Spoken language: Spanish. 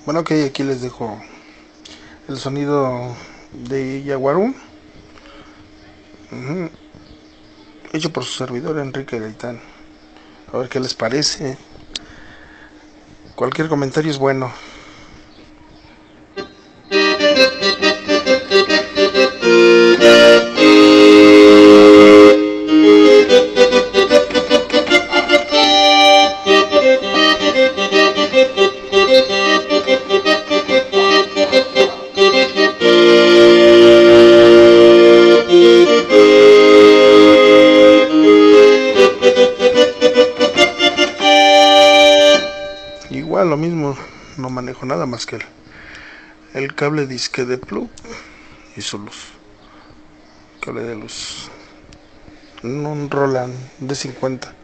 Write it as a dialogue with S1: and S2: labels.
S1: Bueno, ok, aquí les dejo el sonido de Yaguarú, hecho por su servidor Enrique Gaitán. A ver qué les parece. Cualquier comentario es bueno. Igual lo mismo, no manejo nada más que el cable disque de plug y su luz. Cable de luz. Un Roland D50.